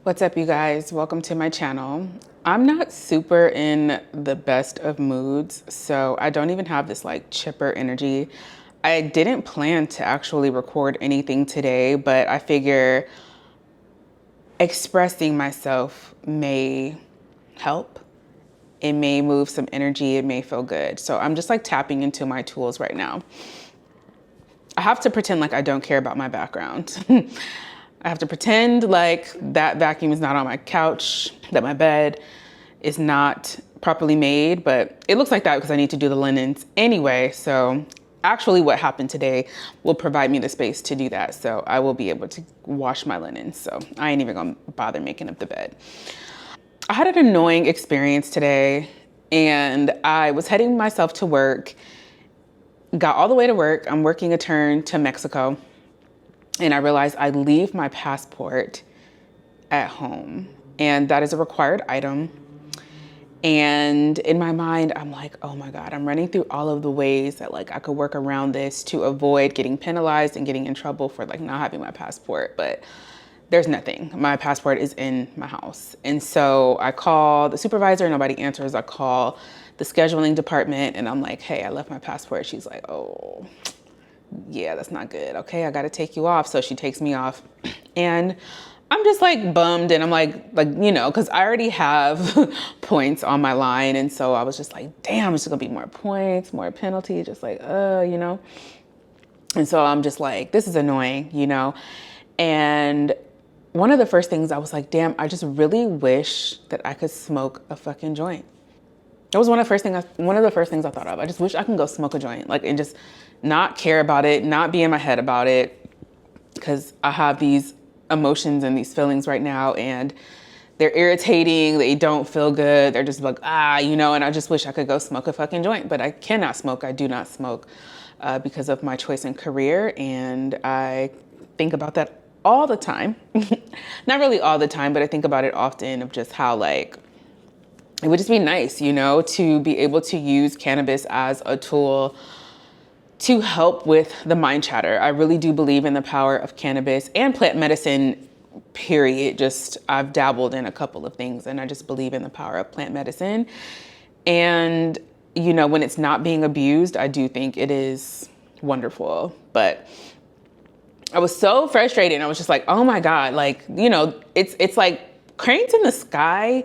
What's up, you guys? Welcome to my channel. I'm not super in the best of moods, so I don't even have this like chipper energy. I didn't plan to actually record anything today, but I figure expressing myself may help. It may move some energy, it may feel good. So I'm just like tapping into my tools right now. I have to pretend like I don't care about my background. I have to pretend like that vacuum is not on my couch, that my bed is not properly made, but it looks like that because I need to do the linens anyway. So actually what happened today will provide me the space to do that. So I will be able to wash my linens. So I ain't even gonna bother making up the bed. I had an annoying experience today and I was heading myself to work, got all the way to work. I'm working a turn to Mexico. And I realized I leave my passport at home, and that is a required item. And in my mind, I'm like, oh my God, I'm running through all of the ways that like I could work around this to avoid getting penalized and getting in trouble for like not having my passport. But there's nothing. My passport is in my house. And so I call the supervisor, nobody answers. I call the scheduling department and I'm like, hey, I left my passport. She's like, oh, yeah, that's not good. Okay, I gotta take you off. So she takes me off and I'm just like bummed and I'm like, cause I already have points on my line. And so I was just like, damn, it's just gonna be more points, more penalty, just like, And so I'm just like, this is annoying, And one of the first things I was like, damn, I just really wish that I could smoke a fucking joint. That was one of the first things I thought of. I just wish I can go smoke a joint, like, and just not care about it, not be in my head about it, because I have these emotions and these feelings right now, and they're irritating. They don't feel good. They're just like, and I just wish I could go smoke a fucking joint, but I cannot smoke. I do not smoke because of my choice in career, and I think about that all the time. Not really all the time, but I think about it often of just how like it would just be nice, to be able to use cannabis as a tool to help with the mind chatter. I really do believe in the power of cannabis and plant medicine, period. Just I've dabbled in a couple of things and I just believe in the power of plant medicine. And, when it's not being abused, I do think it is wonderful. But I was so frustrated. I was just like, oh my God, like, it's like Cranes in the Sky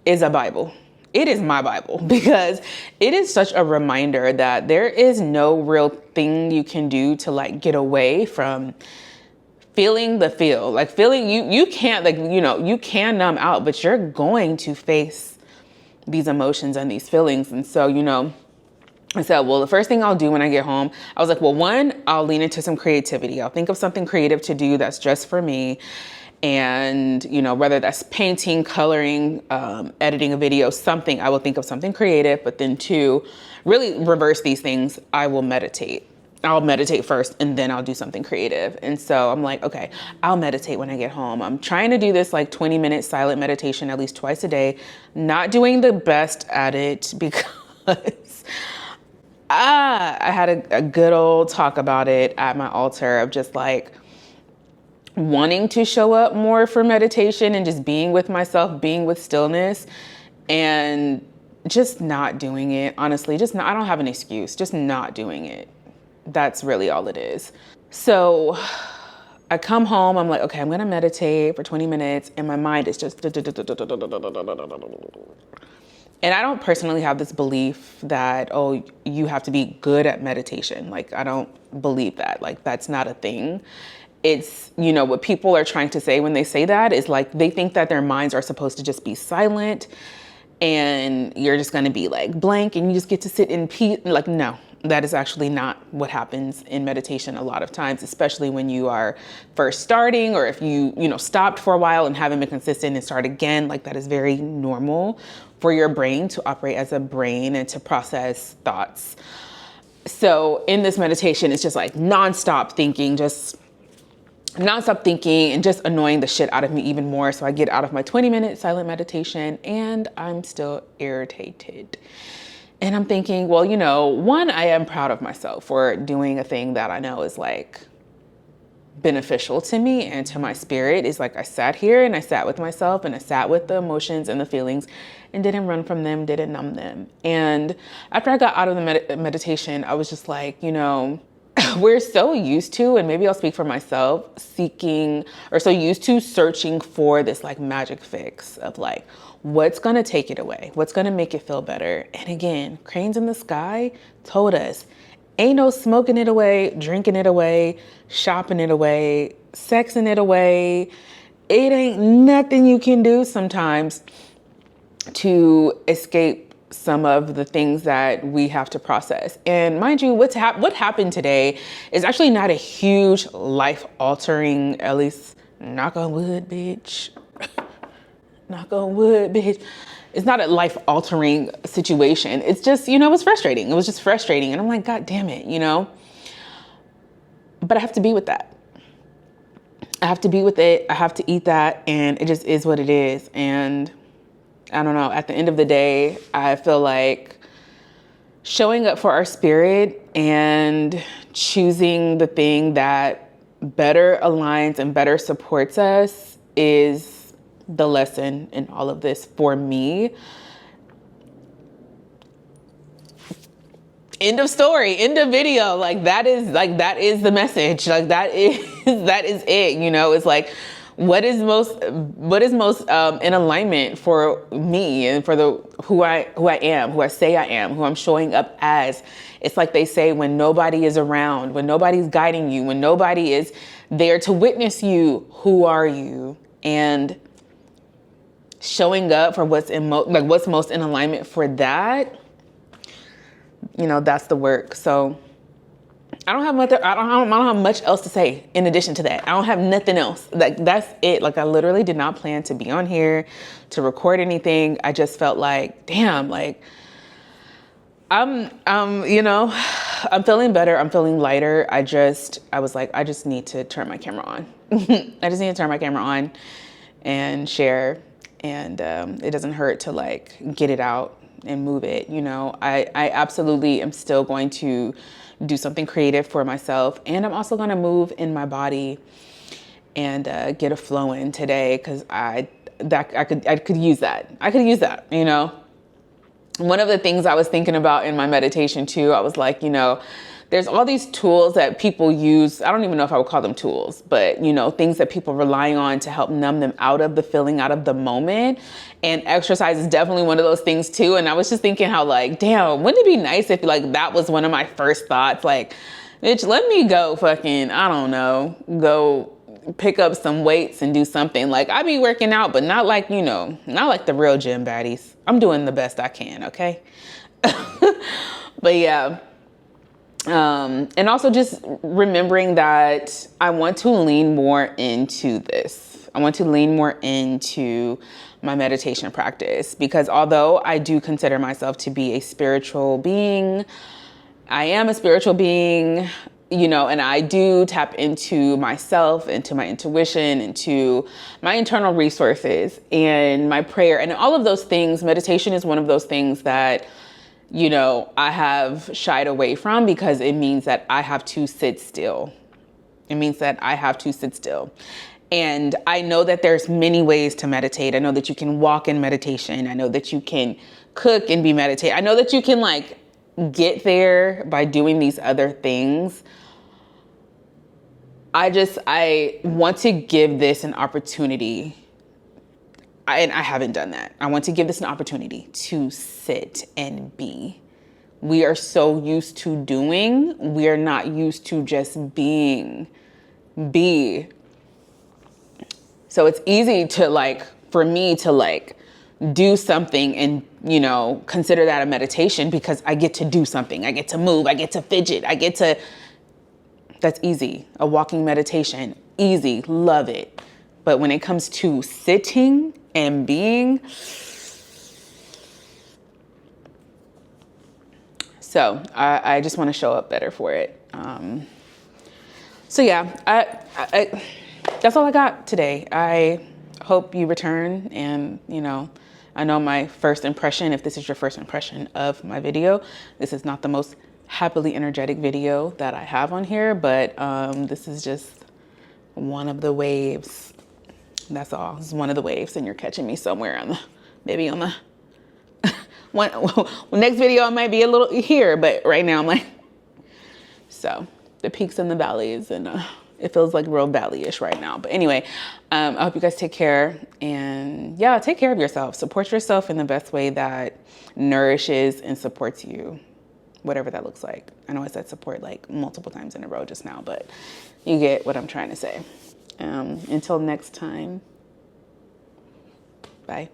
is a Bible. It is my Bible because it is such a reminder that there is no real thing you can do to like get away from feeling the feel. Like feeling you can't like, you can numb out, but you're going to face these emotions and these feelings. And so, I said, well, the first thing I'll do when I get home, I was like, well, one, I'll lean into some creativity. I'll think of something creative to do that's just for me. And, whether that's painting, coloring, editing a video, something, I will think of something creative. But then two, really reverse these things. I will meditate. I'll meditate first and then I'll do something creative. And so I'm like, okay, I'll meditate when I get home. I'm trying to do this like 20-minute silent meditation at least twice a day. Not doing the best at it because I had a good old talk about it at my altar of just like, wanting to show up more for meditation and just being with myself, being with stillness, and just not doing it. Honestly, I don't have an excuse, just not doing it. That's really all it is. So I come home, I'm like, okay, I'm gonna meditate for 20 minutes, and my mind is just. And I don't personally have this belief that, oh, you have to be good at meditation. Like, I don't believe that. Like, that's not a thing. It's, what people are trying to say when they say that is like, they think that their minds are supposed to just be silent and you're just going to be like blank and you just get to sit in peace. Like, no, that is actually not what happens in meditation a lot of times, especially when you are first starting or if you stopped for a while and haven't been consistent and start again. Like, that is very normal for your brain to operate as a brain and to process thoughts. So in this meditation, it's just like nonstop thinking, and just annoying the shit out of me even more. So I get out of my 20-minute silent meditation and I'm still irritated. And I'm thinking, well, one, I am proud of myself for doing a thing that I know is like beneficial to me and to my spirit is like I sat here and I sat with myself and I sat with the emotions and the feelings and didn't run from them, didn't numb them. And after I got out of the meditation, I was just like, you know, we're so used to, and maybe I'll speak for myself, so used to searching for this like magic fix of like, what's gonna take it away? What's gonna make it feel better? And again, Cranes in the Sky told us, ain't no smoking it away, drinking it away, shopping it away, sexing it away. It ain't nothing you can do sometimes to escape some of the things that we have to process. And mind you, what happened today is actually not a huge life altering, at least knock on wood, bitch. Knock on wood, bitch. It's not a life altering situation. It's just, you know, it was frustrating. It was just frustrating. And I'm like, God damn it, you know, but I have to be with that. I have to be with it. I have to eat that. And it just is what it is. And I don't know, at the end of the day, I feel like showing up for our spirit and choosing the thing that better aligns and better supports us is the lesson in all of this for me. End of story, end of video. That is the message. that is it. You know, it's like, what is most in alignment for me and for who I am, who I say I am, who I'm showing up as. It's like they say, when nobody is around, when nobody's guiding you, when nobody is there to witness you, who are you? And showing up for what's most in alignment for that, you know, that's the work. So I don't have much else to say in addition to that. I don't have nothing else. That's it. Like, I literally did not plan to be on here to record anything. I just felt like, damn, like you know, I'm feeling better. I'm feeling lighter. I was like, I just need to turn my camera on. I just need to turn my camera on and share. And it doesn't hurt to like get it out and move it. You know, I absolutely am still going to do something creative for myself. And I'm also going to move in my body and get a flow in today. Cause I could use that. I could use that, you know. One of the things I was thinking about in my meditation too, I was like, you know, there's all these tools that people use. I don't even know if I would call them tools, but you know, things that people rely on to help numb them out of the feeling, out of the moment. And exercise is definitely one of those things too. And I was just thinking how like, damn, wouldn't it be nice if like that was one of my first thoughts? Like, bitch, let me go fucking, I don't know, go pick up some weights and do something. Like, I be working out, but not like, you know, not like the real gym baddies. I'm doing the best I can. Okay. But yeah. And also just remembering that I want to lean more into this. I want to lean more into my meditation practice, because although I do consider myself to be a spiritual being, I am a spiritual being, you know, and I do tap into myself, into my intuition, into my internal resources and my prayer and all of those things. Meditation is one of those things that, you know, I have shied away from because it means that I have to sit still. It means that I have to sit still. And I know that there's many ways to meditate. I know that you can walk in meditation. I know that you can cook and be meditate. I know that you can like get there by doing these other things. I want to give this an opportunity. And I haven't done that. I want to give this an opportunity to sit and be. We are so used to doing. We are not used to just being. Be. So it's easy to like, for me to like do something and, you know, consider that a meditation because I get to do something. I get to move. I get to fidget. That's easy. A walking meditation. Easy. Love it. But when it comes to sitting and being, so I just want to show up better for it. So yeah, I that's all I got today. I hope you return, and you know, I know my first impression, if this is your first impression of my video, this is not the most happily energetic video that I have on here, but this is just one of the waves. That's all. It's one of the waves, and you're catching me somewhere on the, maybe on the one next video. I might be a little here, but right now I'm like, so the peaks and the valleys, and it feels like real valley-ish right now. But anyway, I hope you guys take care, and yeah, take care of yourself. Support yourself in the best way that nourishes and supports you, whatever that looks like. I know I said support like multiple times in a row just now, but you get what I'm trying to say. Until next time, bye.